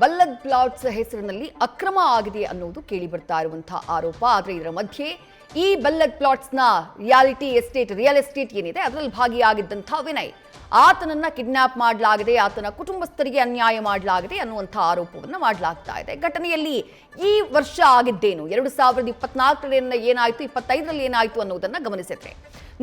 ಬಲ್ಲದ್ plots ಹೆಸರಿನಲ್ಲಿ ಅಕ್ರಮ ಆಗಿದೆ ಅನ್ನೋದು ಕೇಳಿ ಬರ್ತಾ ಇರುವಂತಹ ಆರೋಪ. ಆದರೆ ಇದರ ಮಧ್ಯೆ ಈ ಬಲ್ಲದ್ ಪ್ಲಾಟ್ಸ್ನ ರಿಯಲ್ ಎಸ್ಟೇಟ್ ಏನಿದೆ ಅದರಲ್ಲಿ ಭಾಗಿಯಾಗಿದ್ದಂಥ ವಿನಯ್, ಆತನನ್ನ ಕಿಡ್ನಾಪ್ ಮಾಡಲಾಗಿದೆ, ಆತನ ಕುಟುಂಬಸ್ಥರಿಗೆ ಅನ್ಯಾಯ ಮಾಡಲಾಗಿದೆ ಅನ್ನುವಂಥ ಆರೋಪವನ್ನು ಮಾಡಲಾಗ್ತಾ ಇದೆ. ಘಟನೆಯಲ್ಲಿ ಈ ವರ್ಷ ಆಗಿದ್ದೇನು, 2024ರಲ್ಲಿ ಏನಾಯಿತು, 25ರಲ್ಲಿ ಏನಾಯಿತು ಅನ್ನೋದನ್ನ ಗಮನಿಸಿದ್ರೆ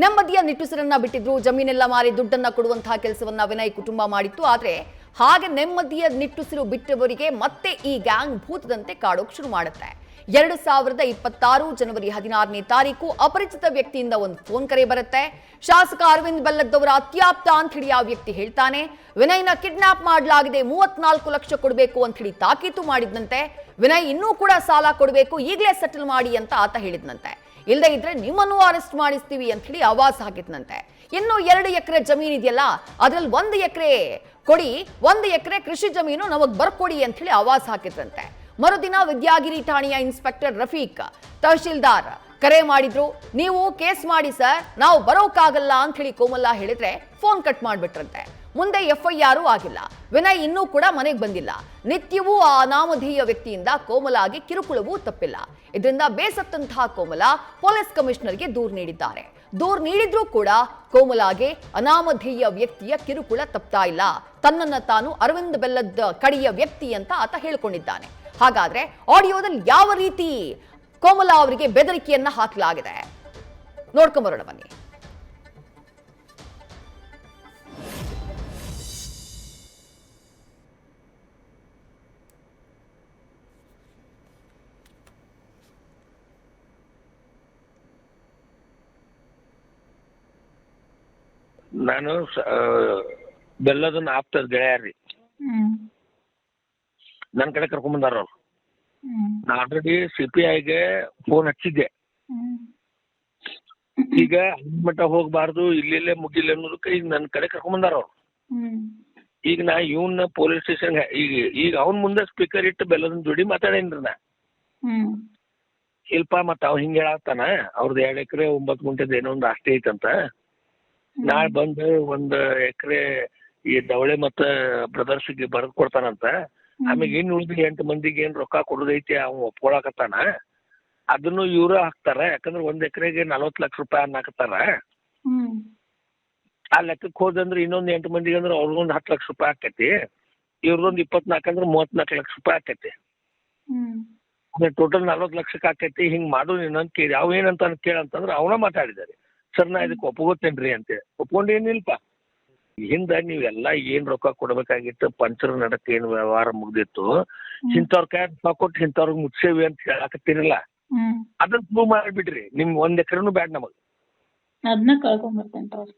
ನೆಮ್ಮದಿಯ ನಿಟ್ಟುಸಿರನ್ನ ಬಿಟ್ಟಿದ್ರು. ಜಮೀನೆಲ್ಲ ಮಾರಿ ದುಡ್ಡನ್ನ ಕೊಡುವಂತಹ ಕೆಲಸವನ್ನ ವಿನಯ್ ಕುಟುಂಬ ಮಾಡಿತ್ತು. ಆದರೆ ಹಾಗೆ ನೆಮ್ಮದಿಯ ನಿಟ್ಟುಸಿರು ಬಿಟ್ಟವರಿಗೆ ಮತ್ತೆ ಈ ಗ್ಯಾಂಗ್ ಭೂತದಂತೆ ಕಾಡೋಕ್ ಶುರು ಮಾಡುತ್ತೆ. 2026 ಜನವರಿ 16ನೇ ತಾರೀಕು ಅಪರಿಚಿತ ವ್ಯಕ್ತಿಯಿಂದ ಒಂದು ಫೋನ್ ಕರೆ ಬರುತ್ತೆ. ಶಾಸಕ ಅರವಿಂದ್ ಬೆಲ್ಲದ್ ಅವರ ಅತ್ಯಾಪ್ತ ಅಂತ ಹೇಳಿ ಆ ವ್ಯಕ್ತಿ ಹೇಳ್ತಾನೆ. ವಿನಯ್ನ ಕಿಡ್ನಾಪ್ ಮಾಡಲಾಗಿದೆ, 34 ಲಕ್ಷ ಕೊಡಬೇಕು ಅಂತ ಹೇಳಿ ತಾಕೀತು ಮಾಡಿದ್ನಂತೆ. ವಿನಯ್ ಇನ್ನೂ ಕೂಡ ಸಾಲ ಕೊಡಬೇಕು, ಈಗಲೇ ಸೆಟಲ್ ಮಾಡಿ ಅಂತ ಆತ ಹೇಳಿದ್ನಂತೆ. ಇಲ್ಲದೆ ಇದ್ರೆ ನಿಮ್ಮನ್ನು ಅರೆಸ್ಟ್ ಮಾಡಿಸ್ತೀವಿ ಅಂತ ಹೇಳಿ ಆವಾಜ್ ಹಾಕಿದ್ನಂತೆ. ಇನ್ನು 2 ಎಕರೆ ಜಮೀನು ಇದೆಯಲ್ಲ, ಅದ್ರಲ್ಲಿ 1 ಎಕರೆ ಕೊಡಿ, 1 ಎಕರೆ ಕೃಷಿ ಜಮೀನು ನಮಗ್ ಬರ್ಕೊಡಿ ಅಂತ ಹೇಳಿ ಆವಾಜ್ ಹಾಕಿದ್ರಂತೆ. ಮರುದಿನ ವಿದ್ಯಾಗಿರಿ ಠಾಣೆಯ ಇನ್ಸ್ಪೆಕ್ಟರ್ ರಫೀಕ್ ತಹಶೀಲ್ದಾರ್ ಕರೆ ಮಾಡಿದ್ರು. ನೀವು ಕೇಸ್ ಮಾಡಿ ಸರ್, ನಾವು ಬರೋಕ್ಕಾಗಲ್ಲ ಅಂತ ಹೇಳಿ ಕೋಮಲ ಹೇಳಿದ್ರೆ ಫೋನ್ ಕಟ್ ಮಾಡ್ಬಿಟ್ರಂತೆ. ಮುಂದೆ FIR ಆಗಿಲ್ಲ. ವಿನಯ್ ಇನ್ನೂ ಕೂಡ ಮನೆಗೆ ಬಂದಿಲ್ಲ. ನಿತ್ಯವೂ ಆ ಅನಾಮಧೇಯ ವ್ಯಕ್ತಿಯಿಂದ ಕೋಮಲಾಗಿ ಕಿರುಕುಳವೂ ತಪ್ಪಿಲ್ಲ. ಇದರಿಂದ ಬೇಸತ್ತಂತಹ ಕೋಮಲ ಪೊಲೀಸ್ ಕಮಿಷನರ್ಗೆ ದೂರು ನೀಡಿದ್ದಾರೆ. ದೂರು ನೀಡಿದ್ರೂ ಕೂಡ ಕೋಮಲಾಗೆ ಅನಾಮಧೇಯ ವ್ಯಕ್ತಿಯ ಕಿರುಕುಳ ತಪ್ತಾ ಇಲ್ಲ. ತನ್ನನ್ನ ತಾನು ಅರವಿಂದ್ ಬೆಲ್ಲದ್ ಕಡೆಯ ವ್ಯಕ್ತಿ ಅಂತ ಆತ ಹೇಳಿಕೊಂಡಿದ್ದಾನೆ. ಹಾಗಾದ್ರೆ ಆಡಿಯೋದಲ್ಲಿ ಯಾವ ರೀತಿ ಕೋಮಲ ಅವರಿಗೆ ಬೆದರಿಕೆಯನ್ನ ಹಾಕಲಾಗಿದೆ ನೋಡ್ಕೊಂಬರೋಣ ಬನ್ನಿ. ನಾನು ಬೆಲ್ಲದನ್ನ ಆಪ್ತದ ಗೆಳೆಯಾರ್ರಿ, ನನ್ನ ಕಡೆ ಕರ್ಕೊಂಡ್ ಬಂದಾರ ಅವ್ರು. ನಾ ಆಲ್ರೆಡಿ CPIಗೆ ಫೋನ್ ಹಚ್ಚಿದ್ದೆ. ಈಗ ಮಟ್ಟ ಹೋಗ್ಬಾರ್ದು, ಇಲ್ಲೆಲ್ಲೇ ಮುಗಿಲ್ಲ ಅನ್ನೋದಕ್ಕೆ ಈಗ ನನ್ನ ಕಡೆ ಕರ್ಕೊಂಡ್ ಬಂದಾರ ಅವ್ರು. ಈಗ ನಾ ಇವನ್ನ ಪೊಲೀಸ್ ಸ್ಟೇಷನ್ ಈಗ ಅವನ್ ಮುಂದೆ ಸ್ಪೀಕರ್ ಇಟ್ಟು ಬೆಲ್ಲದನ್ ಜೋಡಿ ಮಾತಾಡೇನ್ರಿ ನಾ. ಇಲ್ಪ ಮತ್ತ ಅವ್ ಹಿಂಗ ಹೇಳತ್ತಾನ, ಅವ್ರದ್ದು 2 ಎಕರೆ 9 ಗುಂಟೆದ ಏನೋ ಒಂದು ಆಸ್ತಿ ಐತಂತ. ನಾಳೆ ಬಂದು 1 ಎಕರೆ ಈ ದವಳೆ ಮತ್ತ ಬ್ರದರ್ಸ್ಗೆ ಬರೆದ್ ಕೊಡ್ತಾನಂತ. ಆಮೇಲೆ ಇನ್ನು ಉಳಿದ 8 ಮಂದಿಗೆ ಏನ್ ರೊಕ್ಕ ಕೊಡೋದೈತಿ ಅವ್ ಒಪ್ಕೊಳಕತ್ತಾನ. ಅದನ್ನು ಇವ್ರ ಹಾಕ್ತಾರ, ಯಾಕಂದ್ರೆ 1 ಎಕರೆಗೆ 40 ಲಕ್ಷ ರೂಪಾಯಿ ಅನ್ನಾಕತ್ತಾರ. ಆ ಲೆಕ್ಕಕ್ಕೆ ಹೋದಂದ್ರೆ ಇನ್ನೊಂದು 8 ಮಂದಿಗೆ ಅಂದ್ರೆ ಅವ್ರಿಗೊಂದು 10 ಲಕ್ಷ ರೂಪಾಯಿ ಆಕೈತಿ. ಇವ್ರದೊಂದು 24 ಅಂದ್ರೆ 34 ಲಕ್ಷ ರೂಪಾಯಿ ಆಕೈತಿ. ಟೋಟಲ್ 40 ಲಕ್ಷಕ್ಕೆ ಆಕೈತಿ. ಹಿಂಗ್ ಮಾಡು ನೀನಂತ ಕೇಳಿ ಅವ್ ಏನಂತ ಕೇಳಂತಂದ್ರೆ ಅವನ ಮಾತಾಡಿದಾರೆ. ಸರ್ ನಾ ಇದಕ್ಕೆ ಒಪ್ಕೋತೇನ್ರಿ ಅಂತ. ಒಪ್ಕೊಂಡೇನಿಲ್ಪ. ಹಿಂದ ನೀವೆಲ್ಲ ಏನ್ ರೊಕ್ಕ ಕೊಡ್ಬೇಕಾಗಿತ್ತು, ಪಂಚರ ನಡಕ್ ಏನ್ ವ್ಯವಹಾರ ಮುಗ್ದಿತ್ತು, ಇಂಥವ್ರ ಕೈ ರೊಕ್ಕ ಕೊಟ್ಟು ಇಂಥವ್ರಿಗೆ ಮುಟ್ಸೇವಿ ಅಂತ ಹೇಳಾಕತ್ತೀರಲ್ಲ, ಅದನ್ನ ಪ್ರೂವ್ ಮಾಡಿಬಿಡ್ರಿ. ನಿಮ್ 1 ಎಕರೆನೂ ಬ್ಯಾಡ ನಮಗ್. ಅದನ್ನ ಕಳ್ಕೊಂಡ್ಬರ್ತೇನ್ರಿ.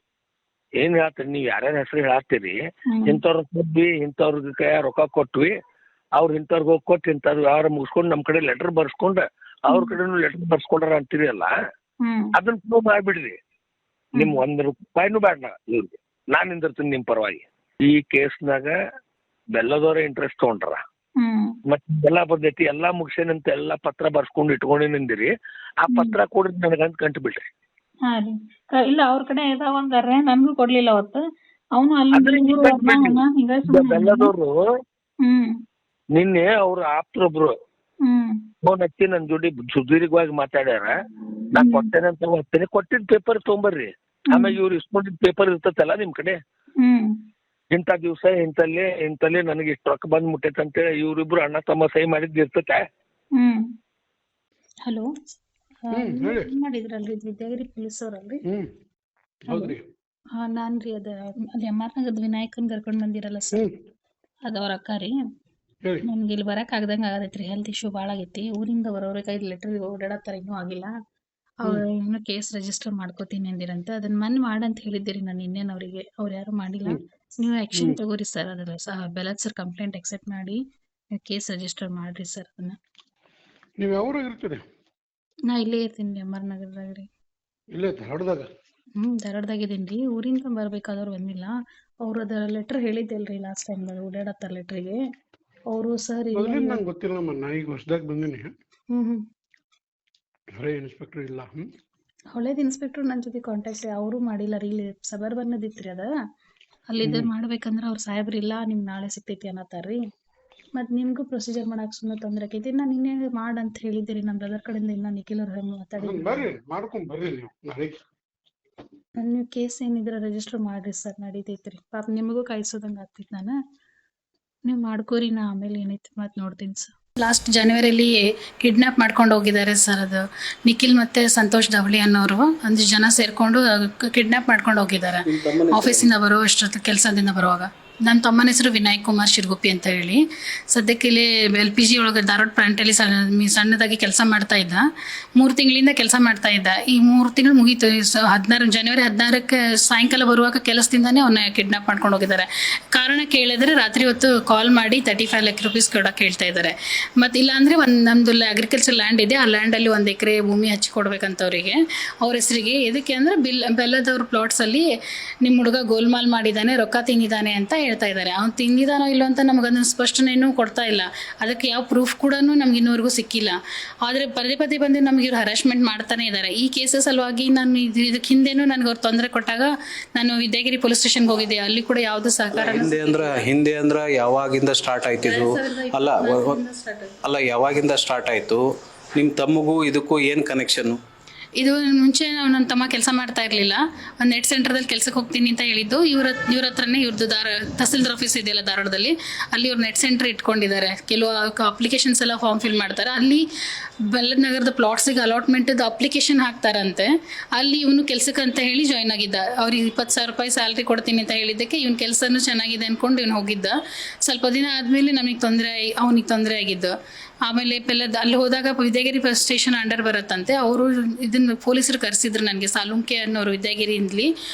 ಏನ್ ಹೇಳ್ತೀರಿ ನೀವ್ ಯಾರ್ಯಾರ ಹೆಸರು ಹೇಳಾತ್ತೀರಿ, ಇಂಥವ್ರ ಕೊದ್ವಿ, ಇಂಥವ್ರಿಗೆ ಕೈ ರೊಕ್ಕ ಕೊಟ್ವಿ, ಅವ್ರ ಇಂಥವ್ರಿಗೆ ಹೋಗಿ ಕೊಟ್ಟು ಇಂಥವ್ರ ವ್ಯವಹಾರ ಮುಗಿಸ್ಕೊಂಡು ನಮ್ ಕಡೆ ಲೆಟರ್ ಬರ್ಸ್ಕೊಂಡ್ ಅವ್ರ ಕಡೆನೂ ಲೆಟರ್ ಬರ್ಸ್ಕೊಂಡ್ರ ಅಂತೀರಿ ಅಲ್ಲ, ಅದನ್ನ ಪ್ರೂವ್ ಮಾಡ್ಬಿಡ್ರಿ. ನಿಮ್ 1 ರೂಪಾಯಿನೂ ಬ್ಯಾಡ ಇವ್ರಿಗೆ. ನಾನ್ ನಿಂದಿರ್ತೀನಿ ನಿಮ್ ಪರವಾಗಿ. ಈ ಕೇಸ್ನಾಗ ಬೆಲ್ಲದವ್ರ ಇಂಟ್ರೆಸ್ಟ್ ತಗೊಂಡ್ರ ಮತ್ತೆ ಎಲ್ಲಾ ಪದ್ಧತಿ ಎಲ್ಲಾ ಮುಗಿಸೇನಂತ ಎಲ್ಲಾ ಪತ್ರ ಬರ್ಸ್ಕೊಂಡು ಇಟ್ಕೊಂಡಿ ನಿಂದಿರಿ. ಆ ಪತ್ರ ಕೊಡ್ರಿ ನನಗಂತ ಕಂಡು ಬಿಡ್ರಿ. ಇಲ್ಲ ಅವ್ರ ಕಡೆ ಇದಾವಂದಾರೆ, ನನ್ಗೂ ಕೊಡ್ಲಿಲ್ಲ ಅವತ್ತು. ಅವನು ಬೆಲ್ಲದವ್ರು ನಿನ್ನೆ ಅವ್ರ ಆಪ್ತರೊಬ್ರು ಫೋನ್ ಹಚ್ಚಿ ನನ್ ಜೋಡಿ ಸುದೀರ್ಘವಾಗಿ ಮಾತಾಡ್ಯಾರ. ನಾ ಕೊಟ್ಟೇನೆ ಅಂತ ಹೋಗ್ತೇನೆ, ಕೊಟ್ಟಿದ್ ಪೇಪರ್ ತೊಗೊಂಬರ್ರಿ. ಆಮೇಲೆ ಇವ್ರು ಇಸ್ಕೊಂಡಿದ್ ಪೇಪರ್ ಇರ್ತೈತಲ್ಲ ನಿಮ್ ಕಡೆ, ಇಂಥ ದಿವ್ಸ ಇಂತಲ್ಲೇ ನನಗೆ ಇಷ್ಟು ರೊಕ್ಕ ಬಂದ್ ಮುಟ್ಟೈತೆ ಅಂತೇಳಿ ಇವ್ರಿಬ್ರು ಅಣ್ಣ ತಮ್ಮ ಸಹಿ ಮಾಡಿದ್ ಇರ್ತೈತೆ. ಹಲೋ ಮಾಡಿದ್ರಲ್ರಿ ವಿದ್ಯಾಗಿರಿ ಪೊಲೀಸ್ ಅವ್ರಲ್ರಿ? ನಾನ್ರಿ ಅದ MR ನಗರದ ವಿನಾಯಕನ್ ಕರ್ಕೊಂಡ್ ಬಂದಿರಲ್ಲ ಸರ್, ಅದ ಅವ್ರ ಅಕ್ಕ ರೀ. ನಮ್ಗೆ ಇಲ್ಲಿ ಬರಕ್ ಆಗ್ದಂಗ ಆಗತೈತ್ರಿ, ಹೆಲ್ತ್ ಇಶ್ಯೂ ಬಾಳ ಆಗೈತಿ. ಊರಿಂದ ಬರೋರಿಗೆ 5 ಲೆಟರ್ ಓಡಾಡತ್ತಾರ, ಇನ್ನೂ ಆಗಿಲ್ಲ. ಅವ್ರು ಇನ್ನು ಕೇಸ್ ರಿಜಿಸ್ಟರ್ ಮಾಡ್ಕೋತೀನಿ ಅಂದಿರಂತ. ಅದನ್ನ ಮನ್ನೆ ಮಾಡಂತ ಹೇಳಿದ್ದೀರಿ ನಾನು ಇನ್ನೇನ್ ಅವ್ರಿಗೆ, ಅವ್ರು ಯಾರು ಮಾಡಿಲ್ಲ. ನೀವು ಆಕ್ಷನ್ ತಗೋರಿ ಸರ್. ಅದಲ್ಲ ಬೆಲ್ಲದ್ ಸರ್ ಕಂಪ್ಲೇಂಟ್ ಅಕ್ಸೆಪ್ಟ್ ಮಾಡಿ ಕೇಸ್ ರಿಜಿಸ್ಟರ್ ಮಾಡ್ರಿ ಸರ್. ಅದನ್ನ ನೀವು ಯಾವ ಇರ್ತೀರಿ? ನಾ ಇಲ್ಲೇ ಇರ್ತೀನಿ MR ನಗರದಾಗ ರೀ. ಇಲ್ಲೇ ಧಾರವಾಡದಾಗ? ಧಾರವಾಡದಾಗ ಇದೀನಿ. ಊರಿಂದ ಬರ್ಬೇಕಾದವ್ರು ಬಂದಿಲ್ಲ. ಅವ್ರು ಅದ ಲೆಟರ್ ಹೇಳಿದ್ದೆಲ್ರಿ ಲಾಸ್ಟ್ ಟೈಮ್ ಓಡಾಡತ್ತಾರ ಲೆಟ್ರಿಗೆ. ಅವರು ಸರ್ ನಂಗೆ ಗೊತ್ತಿಲ್ಲ, ನಾ ಈಗ ಹೊಸದಾಗಿ ಬಂದಿನಿ. ಹಳೆ ಇನ್ಸ್ಪೆಕ್ಟರ್ ಇಲ್ಲ. ಹಳೇದ್ ಇನ್ಸ್ಪೆಕ್ಟರ್ ನನ್ನ ಜೊತೆ ಕಾಂಟ್ಯಾಕ್ಟ್ ಅವರು ಮಾಡಿಲ್ಲ ರೀ. ಇಲ್ಲಿ ಸಬರ್ಬನ್ನದಿತ್ರಿ ಅದ, ಅಲ್ಲಿ ಮಾಡ್ಬೇಕಂದ್ರ ಅವ್ರ ಸಾಹೇಬ್ರಿಲ್ಲ, ನಿಮ್ ನಾಳೆ ಸಿಗ್ತೈತಿ ಅನ್ನತ್ತಾರ್ರಿ. ಮತ್ತು ನಿಮಗೂ ಪ್ರೊಸೀಜರ್ ಮಾಡಕ್ಕೆ ಸುಮ್ಮನೆ ತೊಂದರೆ ಆಕೈತಿ. ನಾನು ಇನ್ನೇನು ಅಂತ ಹೇಳಿದ್ದೀರಿ ನಮ್ಮ ಬ್ರದರ್ ಕಡೆಯಿಂದ. ಇನ್ನು ನಿಖಿಲ್ ಅವ್ರ ಮಾತಾಡಿದ್ರಿ. ಬರ್ರಿ ಮಾಡ್ಕೊಂಡ್ ಬರ್ರಿ ನೀವು ನಾಳೆಗೆ. ನೀವು ಕೇಸ್ ಏನಿದ್ರೆ ರಿಜಿಸ್ಟರ್ ಮಾಡ್ರಿ ಸರ್, ನಡೀತೈತ್ರಿ. ಪಾಪ ನಿಮಗೂ ಕಾಯಿಸೋದಂಗೆ ಆಗ್ತೈತಿ. ನೀವು ಮಾಡ್ಕೋರಿ, ನಾ ಆಮೇಲೆ ಏನೈತಿ ಮತ್ತೆ ನೋಡ್ತೀನಿ ಸರ್. ಲಾಸ್ಟ್ ಜನವರಿಯಲ್ಲಿ ಕಿಡ್ನಾಪ್ ಮಾಡ್ಕೊಂಡು ಹೋಗಿದ್ದಾರೆ ಸರ್. ಅದು ನಿಖಿಲ್ ಮತ್ತು ಸಂತೋಷ್ ದವಳಿ ಅನ್ನೋರು 1 ಜನ ಸೇರಿಕೊಂಡು ಕಿಡ್ನಾಪ್ ಮಾಡ್ಕೊಂಡು ಹೋಗಿದ್ದಾರೆ ಆಫೀಸಿಂದ ಬರೋ ಅಷ್ಟೊತ್ತು, ಕೆಲಸದಿಂದ ಬರುವಾಗ. ನನ್ನ ತಮ್ಮನ ಹೆಸರು ವಿನಾಯಕ್ ಕುಮಾರ್ ಶಿರ್ಗುಪ್ಪಿ ಅಂತ ಹೇಳಿ. ಸದ್ಯಕ್ಕೆ ಇಲ್ಲಿ LPG ಒಳಗೆ ಧಾರವಾಡ ಪ್ಲಾಂಟಲ್ಲಿ ಸಣ್ಣದಾಗಿ ಕೆಲಸ ಮಾಡ್ತಾ ಇದ್ದ. 3 ತಿಂಗಳಿಂದ ಕೆಲಸ ಮಾಡ್ತಾ ಇದ್ದ. ಈ 3 ತಿಂಗಳು ಮುಗೀತು. ಜನವರಿ 16ಕ್ಕೆ ಸಾಯಂಕಾಲ ಬರುವಾಗ ಕೆಲಸದಿಂದಾನೇ ಅವನ್ನ ಕಿಡ್ನಾಪ್ ಮಾಡ್ಕೊಂಡು ಹೋಗಿದ್ದಾರೆ. ಕಾರಣ ಕೇಳಿದ್ರೆ ರಾತ್ರಿ ಹೊತ್ತು ಕಾಲ್ ಮಾಡಿ 35 ಲಕ್ಷ ರೂಪೀಸ್ ಕೊಡೋಕೆ ಹೇಳ್ತಾ ಇದ್ದಾರೆ. ಮತ್ತು ಇಲ್ಲಾಂದರೆ ನಮ್ಮದು ಅಗ್ರಿಕಲ್ಚರ್ ಲ್ಯಾಂಡ್ ಇದೆ, ಆ ಲ್ಯಾಂಡಲ್ಲಿ 1 ಎಕರೆ ಭೂಮಿ ಹಚ್ಚಿ ಕೊಡ್ಬೇಕಂತ ಅವರಿಗೆ, ಅವ್ರ ಹೆಸರಿಗೆ. ಎದಕ್ಕೆ ಅಂದರೆ ಬೆಲ್ಲದವ್ರ ಪ್ಲಾಟ್ಸಲ್ಲಿ ನಿಮ್ಮ ಹುಡುಗ ಗೋಲ್ಮಾಲ್ ಮಾಡಿದ್ದಾನೆ, ರೊಕ್ಕ ತಿಂದಿದ್ದಾನೆ ಅಂತ ಹೇಳ್ತಾ ಇದ್ದಾರೆ. ಅವ್ನು ತಿಂದಿದ್ದಾನೋ ಇಲ್ಲೋ ಅಂತ ನಮಗದನ್ನು ಸ್ಪಷ್ಟನೆಯೂ ಕೊಡ್ತಾ ಇಲ್ಲ. ಅದಕ್ಕೆ ಯಾವ ಪ್ರೂಫ್ ಕೂಡ ನಮ್ಗೆ ಇನ್ನೂವರೆಗೂ ಸಿಕ್ಕಿಲ್ಲ. ಆದರೆ ಪದೇ ಬಂದು ನಮಗೆ ಇವ್ರು ಹರಾಸ್ಮೆಂಟ್ ಮಾಡ್ತಾನೆ ಇದ್ದಾರೆ. ಈ ಕೇಸಸ್ ಸಲುವಾಗಿ ನಾನು ಇದಕ್ಕೆ ಹಿಂದೆನೂ ನನಗೆ ಅವ್ರು ತೊಂದರೆ ಕೊಟ್ಟಾಗ ನಾನು ವಿದ್ಯಾಗಿರಿ ಪೊಲೀಸ್ ಸ್ಟೇಷನ್ಗೆ ಹೋಗಿದ್ದೆ. ಅಲ್ಲಿ ಕೂಡ ಯಾವುದು ಸಹಕಾರ. ಹಿಂದೆ ಅಂದ್ರೆ ಯಾವಾಗಿಂದ ಸ್ಟಾರ್ಟ್ ಆಯ್ತಿದ್ದು? ಅಲ್ಲ ಯಾವಾಗಿಂದ ಸ್ಟಾರ್ಟ್ ಆಯ್ತು? ನಿಮ್ಮ ತಮ್ಮಗೂ ಇದಕ್ಕೂ ಏನು ಕನೆಕ್ಷನ್ನು? ಇದು ಮುಂಚೆ ನನ್ನ ತಮ್ಮ ಕೆಲಸ ಮಾಡ್ತಾ ಇರಲಿಲ್ಲ. ಒಂದು ನೆಟ್ ಸೆಂಟರ್ದಲ್ಲಿ ಕೆಲಸಕ್ಕೆ ಹೋಗ್ತೀನಿ ಅಂತ ಹೇಳಿದ್ದು. ಇವ್ರ ಹತ್ರನೇ ಇವ್ರದ್ದು ತಹಸೀಲ್ದಾರ್ ಆಫೀಸ್ ಇದೆಯಲ್ಲ ಧಾರವಾಡದಲ್ಲಿ, ಅಲ್ಲಿ ಇವ್ರು ನೆಟ್ ಸೆಂಟರ್ ಇಟ್ಕೊಂಡಿದ್ದಾರೆ. ಕೆಲವು ಅಪ್ಲಿಕೇಶನ್ಸ್ ಎಲ್ಲ ಫಾರ್ಮ್ ಫಿಲ್ ಮಾಡ್ತಾರೆ. ಅಲ್ಲಿ ಬೆಲ್ಲದ ನಗರದ ಪ್ಲಾಟ್ಸಿಗೆ ಅಲಾಟ್ಮೆಂಟದ್ದು ಅಪ್ಲಿಕೇಶನ್ ಹಾಕ್ತಾರಂತೆ. ಅಲ್ಲಿ ಇವನು ಕೆಲಸಕ್ಕೆ ಅಂತ ಹೇಳಿ ಜಾಯ್ನ್ ಆಗಿದ್ದ. ಅವ್ರಿಗೆ 20,000 ರೂಪಾಯಿ ಸ್ಯಾಲ್ರಿ ಕೊಡ್ತೀನಿ ಅಂತ ಹೇಳಿದ್ದಕ್ಕೆ ಇವ್ನ ಕೆಲಸನೂ ಚೆನ್ನಾಗಿದೆ ಅಂದ್ಕೊಂಡು ಇವ್ನು ಹೋಗಿದ್ದ. ಸ್ವಲ್ಪ ದಿನ ಆದಮೇಲೆ ಅವನಿಗೆ ತೊಂದರೆ ಆಗಿದ್ದು. ಆಮೇಲೆ ಅಲ್ಲಿ ಹೋದಾಗ ವಿದ್ಯಾಗಿರಿ ಸ್ಟೇಷನ್ ಅಂಡರ್ ಬರುತ್ತಂತೆ. ಅವರು ಇದನ್ನು ಪೊಲೀಸರು ಕರೆಸಿದ್ರು ನನಗೆ, ಸಾಲುಂಕೆ ಅನ್ನೋರು ವಿದ್ಯಾಗಿರಿಯಿಂದಲಿ.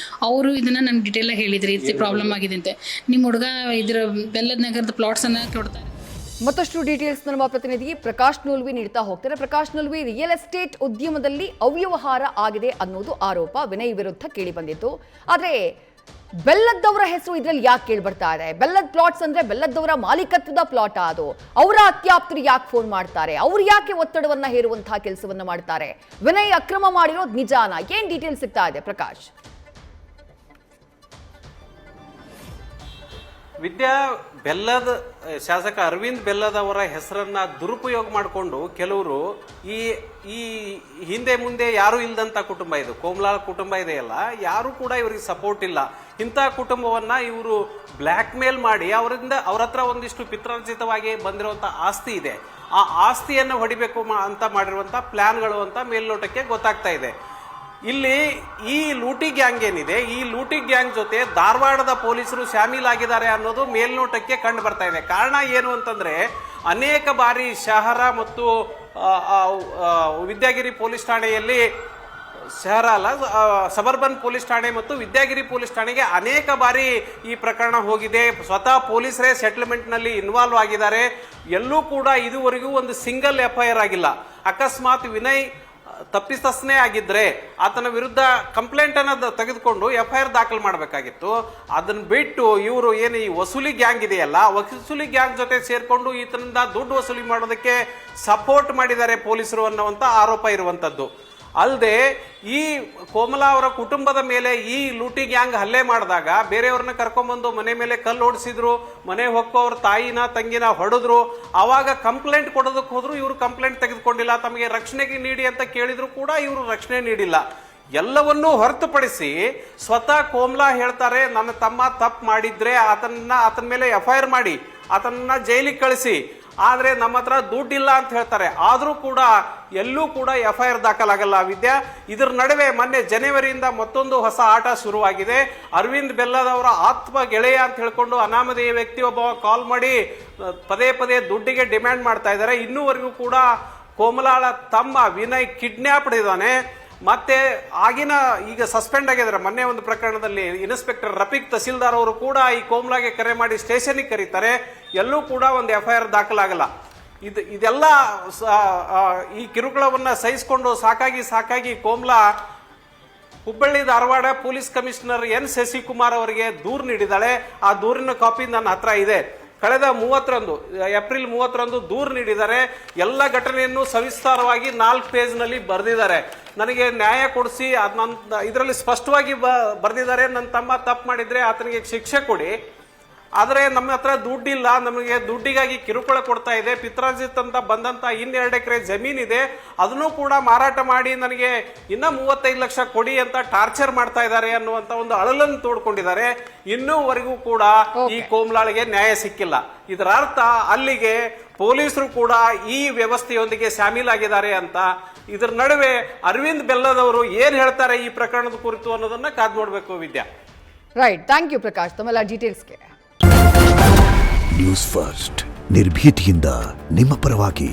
ಅವರು ಇದನ್ನು ನನಗೆ ಡಿಟೇಲಾಗಿ ಹೇಳಿದ್ರಿ, ಈ ಪ್ರಾಬ್ಲಮ್ ಆಗಿದೆ ಅಂತೆ. ನಿಮ್ಮ ಹುಡುಗ ಇದರ ಬೆಲ್ಲದ ನಗರದ ಪ್ಲಾಟ್ಸನ್ನು ಕೊಡ್ತಾರೆ. ಮತ್ತಷ್ಟು ಡೀಟೇಲ್ಸ್ ನಮ್ಮ ಪ್ರತಿನಿಧಿ ಪ್ರಕಾಶ್ ನೂಲ್ವಿ ನೀಡ್ತಾ ಹೋಗ್ತಾರೆ. ಪ್ರಕಾಶ್ ನೂಲ್ವಿ, ರಿಯಲ್ ಎಸ್ಟೇಟ್ ಉದ್ಯಮದಲ್ಲಿ ಅವ್ಯವಹಾರ ಆಗಿದೆ ಅನ್ನೋದು ಆರೋಪ ವಿನಯ್ ವಿರುದ್ಧ ಕೇಳಿ ಬಂದಿತ್ತು. ಆದರೆ ಬೆಲ್ಲದವರ ಹೆಸರು ಇದ್ರಲ್ಲಿ ಯಾಕೆ ಕೇಳಿ ಬರ್ತಾ ಇದೆ? ಬೆಲ್ಲದ ಪ್ಲಾಟ್ಸ್ ಅಂದ್ರೆ ಬೆಲ್ಲದವರ ಮಾಲೀಕತ್ವದ ಪ್ಲಾಟ್. ಅದು ಅವರ ಅತ್ಯಾಪ್ತರು ಯಾಕೆ ಫೋನ್ ಮಾಡ್ತಾರೆ? ಅವ್ರು ಯಾಕೆ ಒತ್ತಡವನ್ನ ಹೇರುವಂತಹ ಕೆಲಸವನ್ನ ಮಾಡ್ತಾರೆ? ವಿನಯ್ ಅಕ್ರಮ ಮಾಡಿರೋದು ನಿಜಾನ? ಏನ್ ಡೀಟೇಲ್ಸ್ ಸಿಗ್ತಾ ಇದೆ ಪ್ರಕಾಶ್? ವಿದ್ಯಾ, ಬೆಲ್ಲದ ಶಾಸಕ ಅರವಿಂದ್ ಬೆಲ್ಲದ್ ಅವರ ಹೆಸರನ್ನ ದುರುಪಯೋಗ ಮಾಡಿಕೊಂಡು ಕೆಲವರು ಈ ಹಿಂದೆ ಮುಂದೆ ಯಾರು ಇಲ್ದಂತ ಕುಟುಂಬ ಇದು, ಕೋಮಲಾಳ್ ಕುಟುಂಬ ಇದೆಯಲ್ಲ, ಯಾರು ಕೂಡ ಇವರಿಗೆ ಸಪೋರ್ಟ್ ಇಲ್ಲ. ಇಂಥ ಕುಟುಂಬವನ್ನ ಇವರು ಬ್ಲ್ಯಾಕ್ ಮೇಲ್ ಮಾಡಿ ಅವ್ರ ಹತ್ರ ಒಂದಿಷ್ಟು ಪಿತ್ರಾರ್ಜಿತವಾಗಿ ಬಂದಿರುವಂತ ಆಸ್ತಿ ಇದೆ, ಆ ಆಸ್ತಿಯನ್ನು ಹೊಡಿಬೇಕು ಅಂತ ಮಾಡಿರುವಂತ ಪ್ಲಾನ್ಗಳು ಅಂತ ಮೇಲ್ನೋಟಕ್ಕೆ ಗೊತ್ತಾಗ್ತಾ ಇದೆ. ಇಲ್ಲಿ ಈ ಲೂಟಿ ಗ್ಯಾಂಗ್ ಏನಿದೆ, ಈ ಲೂಟಿ ಗ್ಯಾಂಗ್ ಜೊತೆ ಧಾರವಾಡದ ಪೊಲೀಸರು ಶಾಮೀಲಾಗಿದ್ದಾರೆ ಅನ್ನೋದು ಮೇಲ್ನೋಟಕ್ಕೆ ಕಂಡು ಬರ್ತಾ ಇದೆ. ಕಾರಣ ಏನು ಅಂತಂದ್ರೆ, ಅನೇಕ ಬಾರಿ ಶಹರ ಮತ್ತು ವಿದ್ಯಾಗಿರಿ ಪೊಲೀಸ್ ಠಾಣೆಯಲ್ಲಿ, ಶಹರ ಅಲ್ಲ ಸಬರ್ಬನ್ ಪೊಲೀಸ್ ಠಾಣೆ ಮತ್ತು ವಿದ್ಯಾಗಿರಿ ಪೊಲೀಸ್ ಠಾಣೆಗೆ ಅನೇಕ ಬಾರಿ ಈ ಪ್ರಕರಣ ಹೋಗಿದೆ. ಸ್ವತಃ ಪೊಲೀಸರೇ ಸೆಟಲ್ಮೆಂಟ್ ನಲ್ಲಿ ಇನ್ವಾಲ್ವ್ ಆಗಿದ್ದಾರೆ. ಎಲ್ಲೂ ಕೂಡ ಇದುವರೆಗೂ ಒಂದು ಸಿಂಗಲ್ FIR ಆಗಿಲ್ಲ. ಅಕಸ್ಮಾತ್ ವಿನಯ್ ತಪ್ಪಿತಸ್ಥನೇ ಆಗಿದ್ರೆ ಆತನ ವಿರುದ್ಧ ಕಂಪ್ಲೇಂಟ್ ಅನ್ನ ತೆಗೆದುಕೊಂಡು FIR ದಾಖಲು ಮಾಡಬೇಕಾಗಿತ್ತು. ಅದನ್ನ ಬಿಟ್ಟು ಇವರು ಏನು ಈ ವಸೂಲಿ ಗ್ಯಾಂಗ್ ಇದೆಯಲ್ಲ, ವಸೂಲಿ ಗ್ಯಾಂಗ್ ಜೊತೆ ಸೇರ್ಕೊಂಡು ಈತನಿಂದ ದುಡ್ಡು ವಸೂಲಿ ಮಾಡೋದಕ್ಕೆ ಸಪೋರ್ಟ್ ಮಾಡಿದ್ದಾರೆ ಪೊಲೀಸರು ಅನ್ನುವಂತ ಆರೋಪ ಇರುವಂತದ್ದು. ಅಲ್ಲದೆ ಈ ಕೋಮಲಾ ಅವರ ಕುಟುಂಬದ ಮೇಲೆ ಈ ಲೂಟಿ ಗ್ಯಾಂಗ್ ಹಲ್ಲೆ ಮಾಡಿದಾಗ ಬೇರೆಯವ್ರನ್ನ ಕರ್ಕೊಂಡ್ಬಂದು ಮನೆ ಮೇಲೆ ಕಲ್ಲು ಓಡಿಸಿದ್ರು, ಮನೆ ಹೊಕ್ಕು ಅವ್ರ ತಾಯಿನ ತಂಗಿನ ಹೊಡೆದ್ರು. ಆವಾಗ ಕಂಪ್ಲೇಂಟ್ ಕೊಡೋದಕ್ಕೆ ಹೋದ್ರು, ಇವರು ಕಂಪ್ಲೇಂಟ್ ತೆಗೆದುಕೊಂಡಿಲ್ಲ. ತಮಗೆ ರಕ್ಷಣೆಗೆ ನೀಡಿ ಅಂತ ಕೇಳಿದ್ರು ಕೂಡ ಇವರು ರಕ್ಷಣೆ ನೀಡಿಲ್ಲ. ಎಲ್ಲವನ್ನೂ ಹೊರತುಪಡಿಸಿ ಸ್ವತಃ ಕೋಮಲಾ ಹೇಳ್ತಾರೆ, ನನ್ನ ತಮ್ಮ ತಪ್ಪು ಮಾಡಿದ್ರೆ ಆತನ ಮೇಲೆ FIR ಮಾಡಿ ಆತನನ್ನ ಜೈಲಿಗೆ ಕಳಿಸಿ, ಆದ್ರೆ ನಮ್ಮ ಹತ್ರ ದುಡ್ಡಿಲ್ಲ ಅಂತ ಹೇಳ್ತಾರೆ. ಆದ್ರೂ ಕೂಡ ಎಲ್ಲೂ ಕೂಡ FIR ದಾಖಲಾಗಲ್ಲ. ವಿದ್ಯಾ, ಇದರ ನಡುವೆ ಮೊನ್ನೆ ಜನವರಿಯಿಂದ ಮತ್ತೊಂದು ಹೊಸ ಆಟ ಶುರುವಾಗಿದೆ. ಅರವಿಂದ್ ಬೆಲ್ಲದ್ ಅವರ ಆತ್ಮ ಗೆಳೆಯ ಅಂತ ಹೇಳ್ಕೊಂಡು ಅನಾಮಧೇಯ ವ್ಯಕ್ತಿ ಒಬ್ಬ ಕಾಲ್ ಮಾಡಿ ಪದೇ ದುಡ್ಡಿಗೆ ಡಿಮ್ಯಾಂಡ್ ಮಾಡ್ತಾ ಇದ್ದಾರೆ. ಇನ್ನೂವರೆಗೂ ಕೂಡ ಕೋಮಲಾಳ ತಮ್ಮ ವಿನಯ್ ಕಿಡ್ನಾಪ್ಡ್ ಇದ್ದಾನೆ. ಮತ್ತೆ ಈಗ ಸಸ್ಪೆಂಡ್ ಆಗಿದ್ದಾರೆ. ಮೊನ್ನೆ ಒಂದು ಪ್ರಕರಣದಲ್ಲಿ ಇನ್ಸ್ಪೆಕ್ಟರ್ ರಫೀಕ್ ತಹಸೀಲ್ದಾರ್ ಅವರು ಕೂಡ ಈ ಕೋಮಲಾಗೆ ಕರೆ ಮಾಡಿ ಸ್ಟೇಷನ್ಗೆ ಕರೀತಾರೆ. ಎಲ್ಲೂ ಕೂಡ ಒಂದು FIR ದಾಖಲಾಗಲ್ಲ. ಇದೆಲ್ಲ ಈ ಕಿರುಕುಳವನ್ನ ಸಹಿಸಿಕೊಂಡು ಸಾಕಾಗಿ Komala Hubballi Dharwad police commissioner N Shashikumar ಅವರಿಗೆ ದೂರು ನೀಡಿದ್ದಾಳೆ. ಆ ದೂರಿನ ಕಾಪಿ ನನ್ನ ಹತ್ರ ಇದೆ. ಕಳೆದ ಏಪ್ರಿಲ್ 30ರಂದು ದೂರು ನೀಡಿದ್ದಾರೆ. ಎಲ್ಲ ಘಟನೆಯನ್ನು ಸವಿಸ್ತಾರವಾಗಿ 4 ಪೇಜ್ನಲ್ಲಿ ಬರೆದಿದ್ದಾರೆ. ನನಗೆ ನ್ಯಾಯ ಕೊಡಿಸಿ ಇದರಲ್ಲಿ ಸ್ಪಷ್ಟವಾಗಿ ಬರೆದಿದ್ದಾರೆ, ನನ್ನ ತಮ್ಮ ತಪ್ಪು ಮಾಡಿದ್ರೆ ಆತನಿಗೆ ಶಿಕ್ಷೆ ಕೊಡಿ, ಆದರೆ ನಮ್ಮ ಹತ್ರ ದುಡ್ಡಿಲ್ಲ, ನಮಗೆ ದುಡ್ಡಿಗಾಗಿ ಕಿರುಕುಳ ಕೊಡ್ತಾ ಇದೆ, ಪಿತ್ರಾರ್ಜಿತ್ ಅಂತ ಬಂದಂತ 2 ಎಕರೆ ಜಮೀನಿದೆ, ಅದನ್ನು ಕೂಡ ಮಾರಾಟ ಮಾಡಿ ನನಗೆ ಇನ್ನ 35 ಲಕ್ಷ ಕೊಡಿ ಅಂತ ಟಾರ್ಚರ್ ಮಾಡ್ತಾ ಇದ್ದಾರೆ ಅನ್ನುವಂತ ಒಂದು ಅಳಲನ್ನು ತೋಡ್ಕೊಂಡಿದ್ದಾರೆ. ಇನ್ನೂವರೆಗೂ ಕೂಡ ಈ ಕೋಮ್ಲಾಳಿಗೆ ನ್ಯಾಯ ಸಿಕ್ಕಿಲ್ಲ. ಇದರ ಅರ್ಥ ಅಲ್ಲಿಗೆ ಪೊಲೀಸರು ಕೂಡ ಈ ವ್ಯವಸ್ಥೆಯೊಂದಿಗೆ ಶಾಮೀಲಾಗಿದ್ದಾರೆ ಅಂತ. ಇದರ ನಡುವೆ ಅರವಿಂದ್ ಬೆಲ್ಲದವರು ಏನ್ ಹೇಳ್ತಾರೆ ಈ ಪ್ರಕರಣದ ಕುರಿತು ಅನ್ನೋದನ್ನ ಕಾದ್ ನೋಡ್ಬೇಕು ವಿದ್ಯಾ. ರೈಟ್, ಥ್ಯಾಂಕ್ ಯು ಪ್ರಕಾಶ್ ತಮ್ಮೆಲ್ಲ ಡೀಟೇಲ್ಸ್ಗೆ. ನ್ಯೂಸ್ ಫಸ್ಟ್ ನಿರ್ಭೀತಿಯಿಂದ ನಿಮ್ಮ ಪರವಾಗಿ.